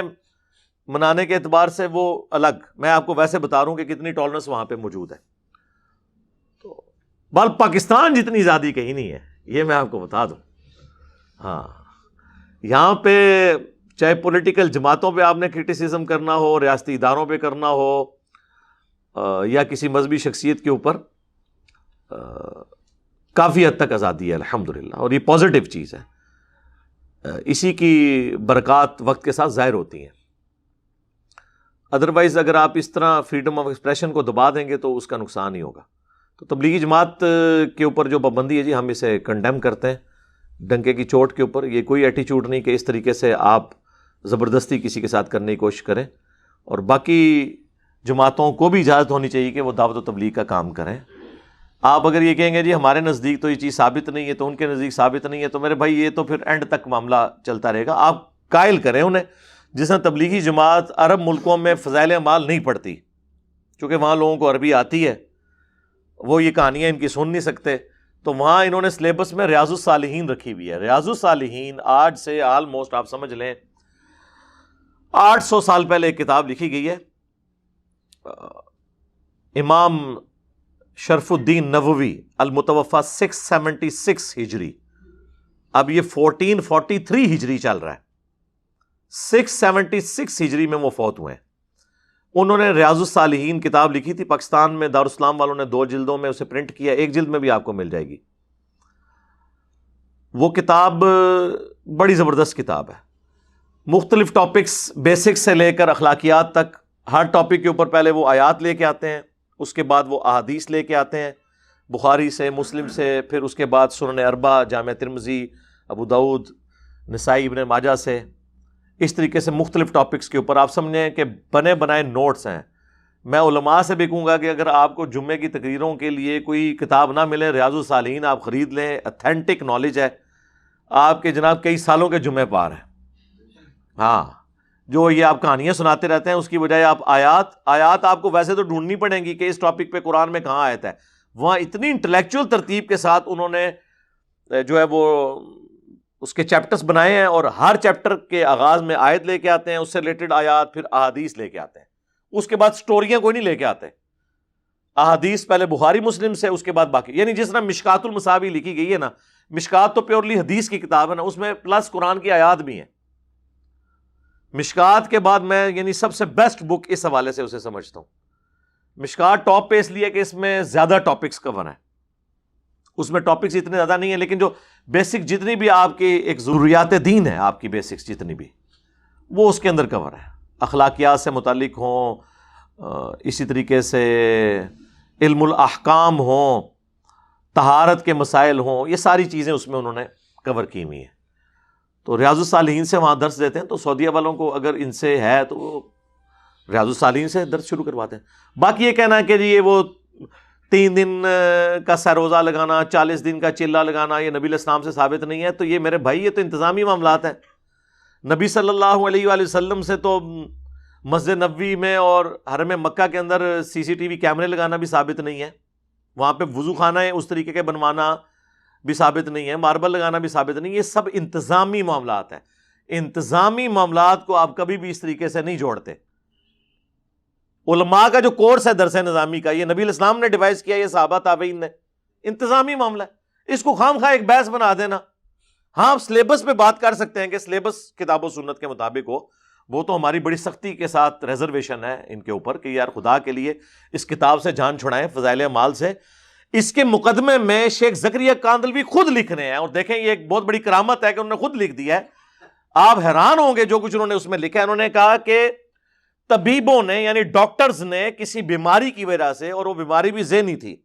منانے کے اعتبار سے وہ الگ، میں آپ کو ویسے بتا رہا ہوں کہ کتنی ٹالرنس وہاں پہ موجود ہے. تو بال پاکستان جتنی زیادہ کہیں نہیں ہے، یہ میں آپ کو بتا دوں. ہاں یہاں پہ چاہے پولیٹیکل جماعتوں پہ آپ نے کرٹیسزم کرنا ہو، ریاستی اداروں پہ کرنا ہو، یا کسی مذہبی شخصیت کے اوپر، کافی حد تک آزادی ہے الحمدللہ، اور یہ پازیٹیو چیز ہے. اسی کی برکات وقت کے ساتھ ظاہر ہوتی ہیں. ادروائز اگر آپ اس طرح فریڈم آف ایکسپریشن کو دبا دیں گے تو اس کا نقصان ہی ہوگا. تو تبلیغی جماعت کے اوپر جو پابندی ہے جی، ہم اسے کنڈیم کرتے ہیں ڈنکے کی چوٹ کے اوپر. یہ کوئی ایٹیچیوڈ نہیں کہ اس طریقے سے آپ زبردستی کسی کے ساتھ کرنے کی کوشش کریں. اور باقی جماعتوں کو بھی اجازت ہونی چاہیے کہ وہ دعوت و تبلیغ کا کام کریں. آپ اگر یہ کہیں گے جی ہمارے نزدیک تو یہ چیز ثابت نہیں ہے، تو ان کے نزدیک ثابت نہیں ہے، تو میرے بھائی یہ تو پھر اینڈ تک معاملہ چلتا رہے گا. آپ قائل کریں انہیں. جس طرح تبلیغی جماعت عرب ملکوں میں فضائل اعمال نہیں پڑھتی، چونکہ وہاں لوگوں کو عربی آتی ہے، وہ یہ کہانیاں ان کی سن نہیں سکتے، تو وہاں انہوں نے سلیبس میں ریاض الصالحین رکھی ہوئی ہے. ریاض الصالحین آج سے آلموسٹ آپ سمجھ لیں 800 سال پہلے ایک کتاب لکھی گئی ہے. امام شرف الدین نووی المتوفی 676 ہجری، اب یہ 1443 ہجری چل رہا ہے، 676 ہجری میں وہ فوت ہوئے ہیں. انہوں نے ریاض الصالحین کتاب لکھی تھی. پاکستان میں دارالاسلام والوں نے 2 جلدوں میں اسے پرنٹ کیا، 1 جلد میں بھی آپ کو مل جائے گی. وہ کتاب بڑی زبردست کتاب ہے. مختلف ٹاپکس بیسکس سے لے کر اخلاقیات تک، ہر ٹاپک کے اوپر پہلے وہ آیات لے کے آتے ہیں، اس کے بعد وہ احادیث لے کے آتے ہیں بخاری سے، مسلم سے، پھر اس کے بعد سنن اربع، جامع ترمذی، ابو داؤد، نسائی، ابن ماجہ سے. اس طریقے سے مختلف ٹاپکس کے اوپر آپ سمجھیں کہ بنے بنائے نوٹس ہیں. میں علماء سے بھی کہوں گا کہ اگر آپ کو جمعے کی تقریروں کے لیے کوئی کتاب نہ ملے، ریاض الصالحین آپ خرید لیں. اتھینٹک نالج ہے، آپ کے جناب کئی سالوں کے جمعے پار ہیں. ہاں جو یہ آپ کہانیاں سناتے رہتے ہیں، اس کی بجائے آپ آیات آپ کو ویسے تو ڈھونڈنی پڑیں گی کہ اس ٹاپک پہ قرآن میں کہاں آیت ہے. وہاں اتنی انٹلیکچوئل ترتیب کے ساتھ انہوں نے جو ہے وہ اس کے چیپٹرز بنائے ہیں، اور ہر چیپٹر کے آغاز میں آیت لے کے آتے ہیں، اس سے ریلیٹڈ آیات، پھر احادیث لے کے آتے ہیں. اس کے بعد سٹوریاں کوئی نہیں لے کے آتے. احادیث پہلے بخاری مسلم سے، اس کے بعد باقی. یعنی جس طرح مشکات المصابیح لکھی گئی ہے نا، مشکات تو پیورلی حدیث کی کتاب ہے نا، اس میں پلس قرآن کی آیات بھی ہیں. مشکات کے بعد میں یعنی سب سے بیسٹ بک اس حوالے سے اسے سمجھتا ہوں. مشکات ٹاپ پہ اس لیے کہ اس میں زیادہ ٹاپکس کور ہیں. اس میں ٹاپکس اتنے زیادہ نہیں ہیں، لیکن جو بیسک جتنی بھی آپ کی ایک ضروریات دین ہے، آپ کی بیسکس جتنی بھی، وہ اس کے اندر کور ہے. اخلاقیات سے متعلق ہوں، اسی طریقے سے علم الاحکام ہوں، طہارت کے مسائل ہوں، یہ ساری چیزیں اس میں انہوں نے کور کی ہوئی ہیں. تو ریاض الصالحین سے وہاں درس دیتے ہیں. تو سعودیہ والوں کو اگر ان سے ہے تو وہ ریاض الصالحین سے درس شروع کرواتے ہیں. باقی یہ کہنا ہے کہ جی یہ وہ 3 دن کا سروزہ لگانا، 40 دن کا چلہ لگانا، یہ نبی علیہ السلام سے ثابت نہیں ہے. تو یہ میرے بھائی یہ تو انتظامی معاملات ہیں. نبی صلی اللہ علیہ وآلہ وسلم سے تو مسجد نبوی میں اور حرم مکہ کے اندر CCTV کیمرے لگانا بھی ثابت نہیں ہے. وہاں پہ وضو خانہ ہے اس طریقے کے بنوانا بھی ثابت نہیں ہے، ماربل لگانا بھی ثابت نہیں. یہ سب انتظامی معاملات ہیں. انتظامی معاملات کو آپ کبھی بھی اس طریقے سے نہیں جوڑتے. علماء کا جو کورس ہے درس نظامی کا، یہ نبی علیہ السلام نے ڈیوائز کیا، یہ صحابہ تابعین نے. انتظامی معاملہ ہے، اس کو خام خواہ ایک بحث بنا دینا. ہاں آپ سلیبس پہ بات کر سکتے ہیں کہ سلیبس کتاب و سنت کے مطابق ہو، وہ تو ہماری بڑی سختی کے ساتھ ریزرویشن ہے ان کے اوپر کہ یار خدا کے لیے اس کتاب سے جان چھڑائیں، فضائل اعمال سے. اس کے مقدمے میں شیخ زکریا کاندلوی خود لکھ رہے ہیں، اور دیکھیں یہ ایک بہت بڑی کرامت ہے کہ انہوں نے خود لکھ دیا ہے. آپ حیران ہوں گے جو کچھ انہوں نے اس میں لکھا ہے. انہوں نے کہا کہ طبیبوں نے یعنی ڈاکٹرز نے کسی بیماری کی وجہ سے، اور وہ بیماری بھی ذہنی تھی،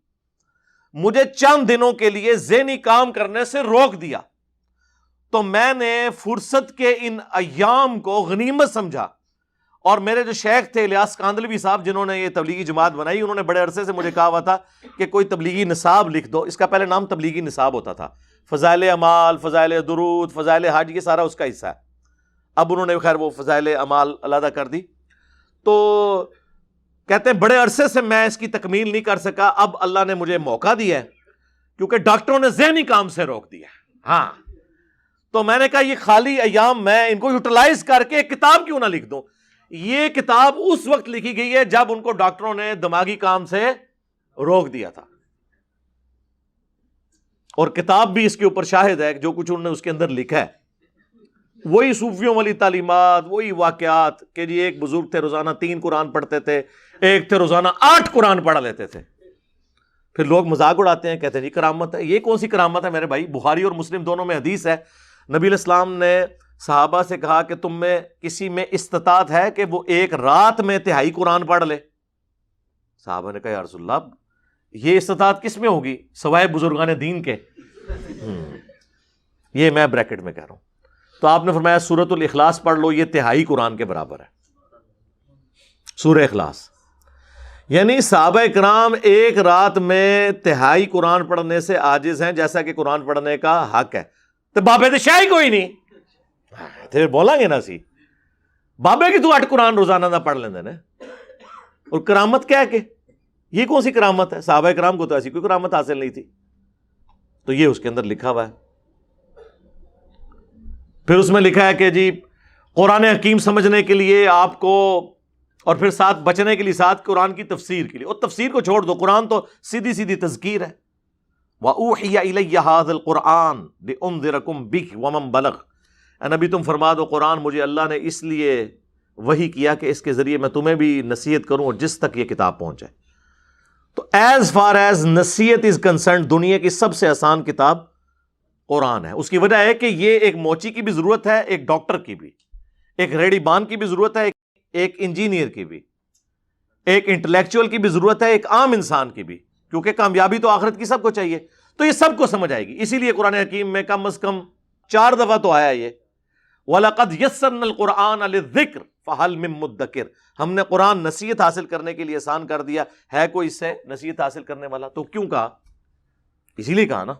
مجھے چند دنوں کے لیے ذہنی کام کرنے سے روک دیا، تو میں نے فرصت کے ان ایام کو غنیمت سمجھا اور میرے جو شیخ تھے الیاس کاندلوی صاحب جنہوں نے یہ تبلیغی جماعت بنائی، انہوں نے بڑے عرصے سے مجھے کہا ہوا تھا کہ کوئی تبلیغی نصاب لکھ دو. اس کا پہلے نام تبلیغی نصاب ہوتا تھا، فضائل اعمال، فضائل درود، فضائل حج، یہ سارا اس کا حصہ ہے. اب انہوں نے خیر وہ فضائل اعمال علیحدہ کر دی. تو کہتے ہیں بڑے عرصے سے میں اس کی تکمیل نہیں کر سکا، اب اللہ نے مجھے موقع دیا ہے کیونکہ ڈاکٹروں نے ذہنی کام سے روک دیا. ہاں تو میں نے کہا یہ خالی ایام میں ان کو یوٹیلائز کر کے ایک کتاب کیوں نہ لکھ دوں. یہ کتاب اس وقت لکھی گئی ہے جب ان کو ڈاکٹروں نے دماغی کام سے روک دیا تھا، اور کتاب بھی اس کے اوپر شاہد ہے جو کچھ انہوں نے اس کے اندر لکھا ہے. وہی صوفیوں والی تعلیمات، وہی واقعات کہ جی ایک بزرگ تھے روزانہ 3 قرآن پڑھتے تھے، ایک تھے روزانہ 8 قرآن پڑھ لیتے تھے. پھر لوگ مذاق اڑاتے ہیں، کہتے ہیں جی کرامت ہے. یہ کون سی کرامت ہے میرے بھائی؟ بخاری اور مسلم دونوں میں حدیث ہے، نبی علیہ السلام نے صحابہ سے کہا کہ تم میں کسی میں استطاعت ہے کہ وہ ایک رات میں 1/3 قرآن پڑھ لے؟ صحابہ نے کہا یا رسول اللہ یہ استطاعت کس میں ہوگی سوائے بزرگان دین کے؟ یہ میں بریکٹ میں کہہ رہا ہوں. تو آپ نے فرمایا سورۃ الاخلاص پڑھ لو، یہ 1/3 قرآن کے برابر ہے. سورہ اخلاص یعنی صحابہ کرام ایک رات میں 1/3 قرآن پڑھنے سے عاجز ہیں، جیسا کہ قرآن پڑھنے کا حق ہے. تو بابے تو شاہی کوئی نہیں تے بولا گے نا سی بابے کی تو 8 قرآن روزانہ نہ پڑھ لیندے نے. اور کرامت کیا ہے کہ یہ کون سی کرامت ہے؟ صحابہ کرام کو تو ایسی کوئی کرامت حاصل نہیں تھی. تو یہ اس کے اندر لکھا ہوا ہے. پھر اس میں لکھا ہے کہ جی قرآن حکیم سمجھنے کے لیے آپ کو، اور پھر ساتھ بچنے کے لیے ساتھ قرآن کی تفسیر کے لیے. اور تفسیر کو چھوڑ دو، قرآن تو سیدھی سیدھی تذکیر ہے. وَأُوحِيَ إِلَيَّ هَذَا الْقُرْآنُ لِأُنذِرَكُم بِهِ وَمَن بَلَغَ. اے نبی تم فرما دو قرآن مجھے اللہ نے اس لیے وحی کیا کہ اس کے ذریعے میں تمہیں بھی نصیحت کروں اور جس تک یہ کتاب پہنچے. تو ایز فار ایز نصیحت از کنسرنڈ دنیا کی سب سے آسان کتاب قرآن ہے. اس کی وجہ ہے کہ یہ ایک موچی کی بھی ضرورت ہے، ایک ڈاکٹر کی بھی، ایک ریڑی بان کی بھی ضرورت ہے، ایک انجینئر کی بھی، ایک انٹلیکچوئل کی بھی ضرورت ہے، ایک عام انسان کی بھی، کیونکہ کامیابی تو آخرت کی سب کو چاہیے. تو یہ سب کو سمجھ آئے گی. اسی لیے قرآن حکیم میں کم از کم 4 دفعہ تو آیا یہ وَلَقَدْ يَسَّرْنَا الْقُرْآنَ لِلذِّكْرِ فَهَلْ مِن مُدَّكِرٍ. ہم نے قرآن نصیحت حاصل کرنے کے لیے آسان کر دیا، ہے کوئی اس سے نصیحت حاصل کرنے والا؟ تو کیوں کہا؟ اسی لیے کہا نا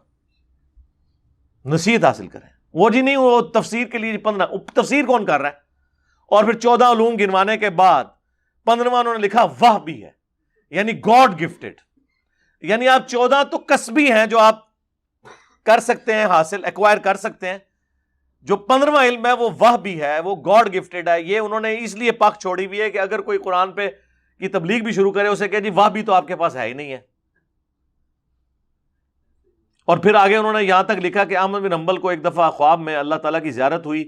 نصیحت حاصل کریں. وہ جی نہیں وہ تفسیر کے لیے 15 تفسیر کون کر رہا ہے؟ اور پھر 14 علوم گنوانے کے بعد 15واں انہوں نے لکھا واہ بھی ہے، یعنی گاڈ گفٹڈ. یعنی آپ 14 تو کسبی ہیں جو آپ کر سکتے ہیں، حاصل ایکوائر کر سکتے ہیں. جو 15واں علم ہے وہ واہ بھی ہے، وہ گاڈ گفٹڈ ہے. یہ انہوں نے اس لیے پاک چھوڑی ہوئی ہے کہ اگر کوئی قرآن پہ کی تبلیغ بھی شروع کرے اسے کہ جی واہ بھی تو آپ کے پاس ہے ہی نہیں ہے. اور پھر آگے انہوں نے یہاں تک لکھا کہ احمد بن حنبل کو ایک دفعہ خواب میں اللہ تعالیٰ کی زیارت ہوئی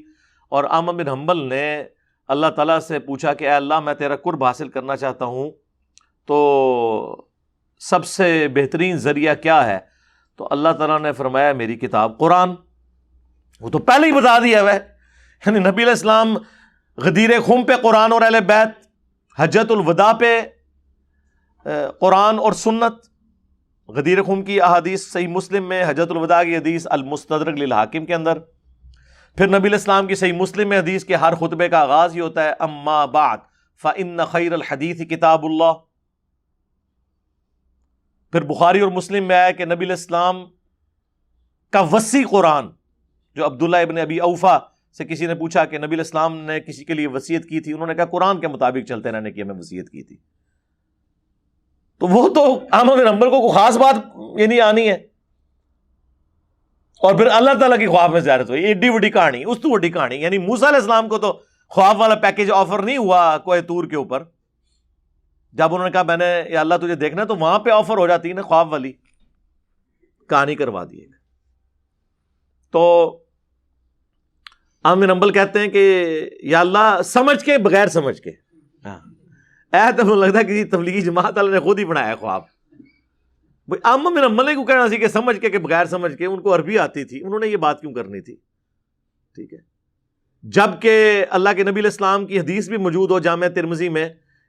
اور احمد بن حنبل نے اللہ تعالیٰ سے پوچھا کہ اے اللہ میں تیرا قرب حاصل کرنا چاہتا ہوں، تو سب سے بہترین ذریعہ کیا ہے؟ تو اللہ تعالیٰ نے فرمایا میری کتاب قرآن. وہ تو پہلے ہی بتا دیا ہے. یعنی نبی علیہ السلام غدیر خم پہ قرآن اور اہل بیت، حجت الوداع پہ قرآن اور سنت. غدیر خم کی احادیث صحیح مسلم میں، حجت الوداع کی حدیث المستدرک للحاکم کے اندر. پھر نبی علیہ السلام کی صحیح مسلم میں حدیث کے ہر خطبے کا آغاز ہی ہوتا ہے اما بعد فإن خیر الحدیث کتاب اللہ. پھر بخاری اور مسلم میں آیا کہ نبی علیہ السلام کا وسیع قرآن، جو عبداللہ ابن ابی اوفا سے کسی نے پوچھا کہ نبی علیہ السلام نے کسی کے لیے وصیت کی تھی، انہوں نے کہا قرآن کے مطابق چلتے رہنے کی ہمیں وصیت کی تھی. تو وہ تو احمد بن حنبل کو کوئی خاص بات یعنی آنی ہے. اور پھر اللہ تعالیٰ کی خواب میں زیارت ہوئی، ایڈی بڑی کہانی، اس تو بڑی کہانی. یعنی موسیٰ علیہ السلام کو تو خواب والا پیکیج آفر نہیں ہوا کوہ طور کے اوپر. جب انہوں نے کہا میں نے یا اللہ تجھے دیکھنا، تو وہاں پہ آفر ہو جاتی ہے نا خواب والی کہانی کروا دی. تو احمد بن حنبل کہتے ہیں کہ یا اللہ سمجھ کے بغیر سمجھ کے، تو لگتا ہے کہ تبلیغی جماعت والے نے خود ہی بنایا خواب. احمد بن حنبل کو کہنا سی کہ سمجھ کے کہ بغیر سمجھ کے، ان کو عربی آتی تھی، انہوں نے یہ بات کیوں کرنی تھی؟ ٹھیک ہے. جبکہ اللہ کے نبی علیہ السلام کی حدیث بھی موجود ہو جامع ترمذی میں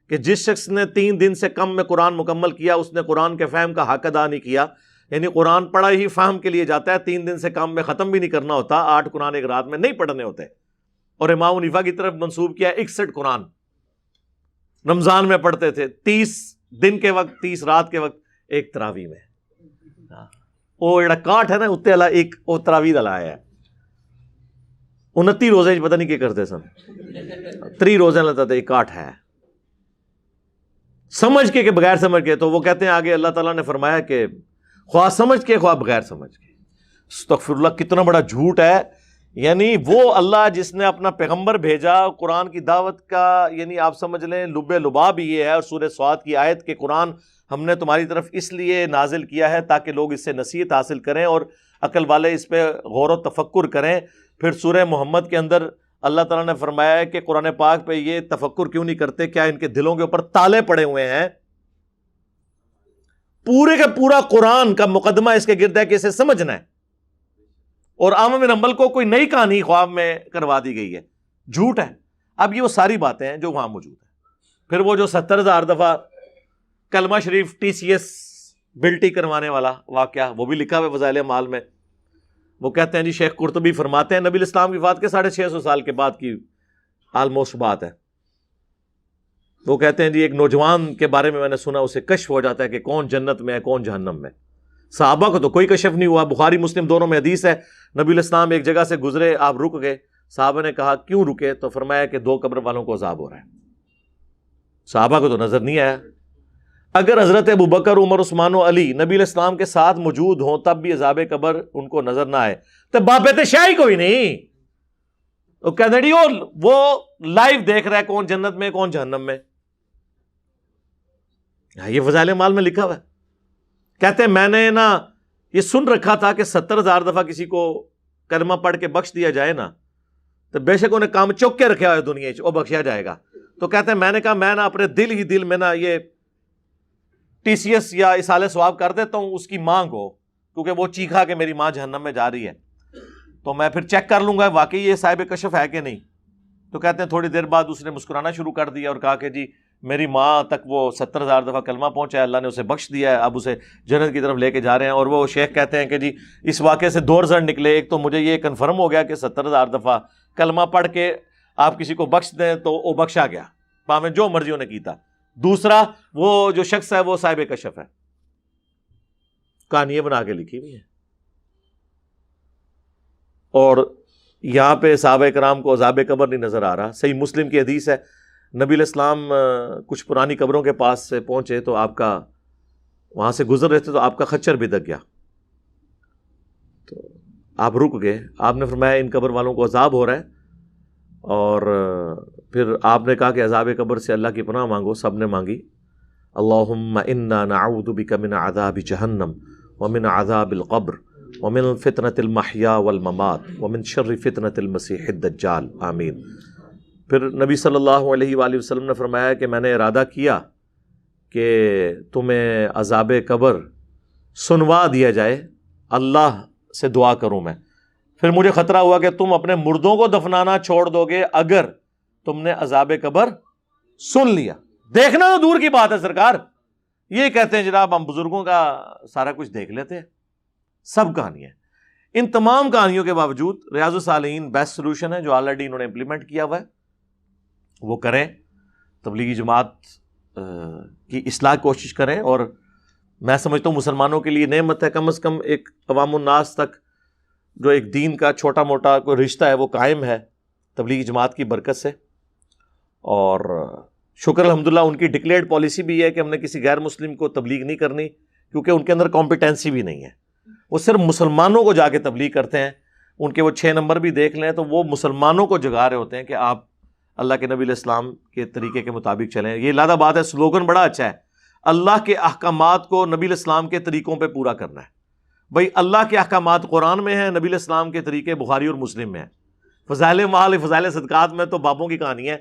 کہ جس شخص نے 3 دن سے کم میں قرآن مکمل کیا اس نے قرآن کے فہم کا حق ادا نہیں کیا. یعنی قرآن پڑھا ہی فہم کے لیے جاتا ہے، 3 دن سے کم میں ختم بھی نہیں کرنا ہوتا، 8 قرآن ایک رات میں نہیں پڑھنے ہوتے. اور امام حنیفہ کی طرف منسوب کیا 61 قرآن رمضان میں پڑھتے تھے 30 دن کے وقت 30 رات کے وقت ایک تراویح میں وہ جڑا کاٹ ہے نا اتنے والا ایک وہ تراویح والا آیا ہے 29 روزے پتہ نہیں کیا کرتے سن 3 روزے لیتا تھا ایک کاٹ ہے سمجھ کے کہ بغیر سمجھ کے. تو وہ کہتے ہیں آگے اللہ تعالیٰ نے فرمایا کہ خواہ سمجھ کے خواہ بغیر سمجھ کے. استغفر اللہ کتنا بڑا جھوٹ ہے. یعنی وہ اللہ جس نے اپنا پیغمبر بھیجا قرآن کی دعوت کا یعنی آپ سمجھ لیں لب لباب یہ ہے. اور سورہ صاد کی آیت کہ قرآن ہم نے تمہاری طرف اس لیے نازل کیا ہے تاکہ لوگ اس سے نصیحت حاصل کریں اور عقل والے اس پہ غور و تفکر کریں. پھر سورہ محمد کے اندر اللہ تعالیٰ نے فرمایا ہے کہ قرآن پاک پہ یہ تفکر کیوں نہیں کرتے, کیا ان کے دلوں کے اوپر تالے پڑے ہوئے ہیں. پورے کا پورا قرآن کا مقدمہ اس کے گرد ہے کہ اسے سمجھنا ہے. اور احمد بن حنبل کو کوئی نئی کہانی خواب میں کروا دی گئی ہے, جھوٹ ہے. اب یہ وہ ساری باتیں ہیں جو وہاں موجود ہیں. پھر وہ جو 70,000 دفعہ کلمہ شریف TCS بلٹی کروانے والا واقعہ وہ بھی لکھا ہوا ہے فضائل اعمال میں. وہ کہتے ہیں جی شیخ قرطبی فرماتے ہیں نبی الاسلام کی وفات کے 650 سال کے بعد کی آلموسٹ بات ہے. وہ کہتے ہیں جی ایک نوجوان کے بارے میں نے سنا اسے کشف ہو جاتا ہے کہ کون جنت میں ہے کون جہنم میں. صحابہ کو تو کوئی کشف نہیں ہوا. بخاری مسلم دونوں میں حدیث ہے نبی الاسلام ایک جگہ سے گزرے آپ رک گئے. صحابہ نے کہا کیوں رکے؟ تو فرمایا کہ 2 قبر والوں کو عذاب ہو رہا ہے. صحابہ کو تو نظر نہیں آیا. اگر حضرت ابوبکر عمر عثمان و علی نبی الاسلام کے ساتھ موجود ہوں تب بھی عذاب قبر ان کو نظر نہ آئے تو بابت شاہی کوئی نہیں. وہ کہتے ہیں وہ لائیو دیکھ رہا ہے کون جنت میں کون جہنم میں. یہ فضائل اعمال میں لکھا ہوا ہے. کہتے ہیں میں نے نا یہ سن رکھا تھا کہ 70,000 دفعہ کسی کو کلمہ پڑھ کے بخش دیا جائے نا تو بے شک انہیں کام چوک کے رکھا ہوا ہے دنیا وہ بخشیا جائے گا. تو کہتے ہیں میں نے کہا میں نا اپنے دل میں نا یہ TCS یا اصالہ ثواب کر دیتا ہوں اس کی ماں کو, کیونکہ وہ چیخا کہ میری ماں جہنم میں جا رہی ہے تو میں پھر چیک کر لوں گا واقعی یہ صاحب کشف ہے کہ نہیں. تو کہتے ہیں تھوڑی دیر بعد اس نے مسکرانا شروع کر دیا اور کہا کہ جی میری ماں تک وہ 70,000 دفعہ کلمہ پہنچا ہے, اللہ نے اسے بخش دیا ہے, اب اسے جنت کی طرف لے کے جا رہے ہیں. اور وہ شیخ کہتے ہیں کہ جی اس واقعے سے 2 رزلٹ نکلے. ایک تو مجھے یہ کنفرم ہو گیا کہ 70,000 دفعہ کلمہ پڑھ کے آپ کسی کو بخش دیں تو وہ بخشا گیا پاویں جو مرضی انہیں کیتا. دوسرا وہ جو شخص ہے وہ صاحب کشف ہے. کہانیاں بنا کے لکھی ہوئی ہیں. اور یہاں پہ صحابہ کرام کو عذاب قبر نہیں نظر آ رہا. صحیح مسلم کی حدیث ہے نبی علیہ السلام کچھ پرانی قبروں کے پاس سے پہنچے تو آپ کا وہاں سے گزر رہے تھے تو آپ کا خچر بھی دک گیا تو آپ رک گئے. آپ نے فرمایا ان قبر والوں کو عذاب ہو رہا ہے. اور پھر آپ نے کہا کہ عذاب قبر سے اللہ کی پناہ مانگو. سب نے مانگی. اللہم انا نعوذ بک من عذاب جہنم ومن عذاب القبر ومن فتنة المحیا والممات ومن شر فتنة المسیح الدجال آمین. پھر نبی صلی اللہ علیہ وآلہ وسلم نے فرمایا کہ میں نے ارادہ کیا کہ تمہیں عذاب قبر سنوا دیا جائے, اللہ سے دعا کروں میں. پھر مجھے خطرہ ہوا کہ تم اپنے مردوں کو دفنانا چھوڑ دو گے اگر تم نے عذاب قبر سن لیا. دیکھنا تو دور کی بات ہے سرکار. یہ کہتے ہیں جناب ہم بزرگوں کا سارا کچھ دیکھ لیتے ہیں, سب کہانیاں. ان تمام کہانیوں کے باوجود ریاض الصالحین بیسٹ سولوشن ہے جو آلریڈی انہوں نے امپلیمنٹ کیا ہوا ہے. وہ کریں, تبلیغی جماعت کی اصلاح کوشش کریں. اور میں سمجھتا ہوں مسلمانوں کے لیے نعمت ہے کم از کم ایک عوام الناس تک جو ایک دین کا چھوٹا موٹا کوئی رشتہ ہے وہ قائم ہے تبلیغی جماعت کی برکت سے. اور شکر الحمدللہ ان کی ڈکلیئرڈ پالیسی بھی ہے کہ ہم نے کسی غیر مسلم کو تبلیغ نہیں کرنی کیونکہ ان کے اندر کمپیٹنسی بھی نہیں ہے. وہ صرف مسلمانوں کو جا کے تبلیغ کرتے ہیں. ان کے وہ 6 نمبر بھی دیکھ لیں تو وہ مسلمانوں کو جگا رہے ہوتے ہیں کہ آپ اللہ کے نبی علیہ السلام کے طریقے کے مطابق چلیں. یہ لادہ بات ہے, سلوگن بڑا اچھا ہے, اللہ کے احکامات کو نبی علیہ السلام کے طریقوں پہ پورا کرنا ہے. بھائی اللہ کے احکامات قرآن میں ہیں, نبی علیہ السلام کے طریقے بخاری اور مسلم میں ہیں. فضائل اعمال فضائل صدقات میں تو بابوں کی کہانی ہے.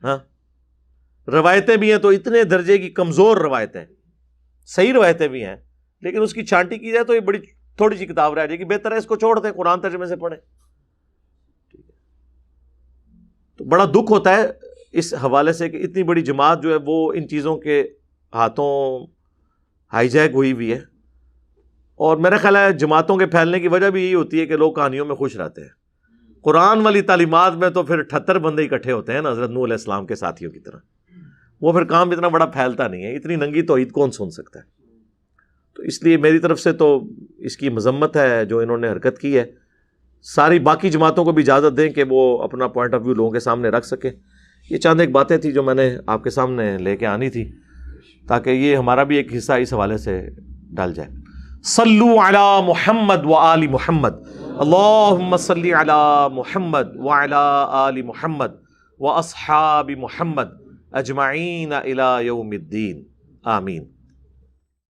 ہاں روایتیں بھی ہیں تو اتنے درجے کی کمزور روایتیں, صحیح روایتیں بھی ہیں لیکن اس کی چھانٹی کی جائے تو یہ بڑی تھوڑی سی کتاب رہ جائے گی. بہتر ہے اس کو چھوڑ دیں, قرآن ترجمے سے پڑھیں. تو بڑا دکھ ہوتا ہے اس حوالے سے کہ اتنی بڑی جماعت جو ہے وہ ان چیزوں کے ہاتھوں ہائی جیک ہوئی ہوئی ہے. اور میرا خیال ہے جماعتوں کے پھیلنے کی وجہ بھی یہی ہوتی ہے کہ لوگ کہانیوں میں خوش رہتے ہیں. قرآن والی تعلیمات میں تو پھر 78 بندے اکٹھے ہوتے ہیں نا حضرت نوح علیہ السلام کے ساتھیوں کی طرح. وہ پھر کام اتنا بڑا پھیلتا نہیں ہے. اتنی ننگی توحید کون سن سکتا ہے؟ تو اس لیے میری طرف سے تو اس کی مذمت ہے جو انہوں نے حرکت کی ہے. ساری باقی جماعتوں کو بھی اجازت دیں کہ وہ اپنا پوائنٹ آف ویو لوگوں کے سامنے رکھ سکیں. یہ چند ایک باتیں تھیں جو میں نے آپ کے سامنے لے کے آنی تھی تاکہ یہ ہمارا بھی ایک حصہ اس حوالے سے ڈال جائے. صلو علی محمد و آل محمد. اللہم صلی علی محمد وعلی آل محمد و اصحاب محمد اجمعین الی یوم الدین. آمین.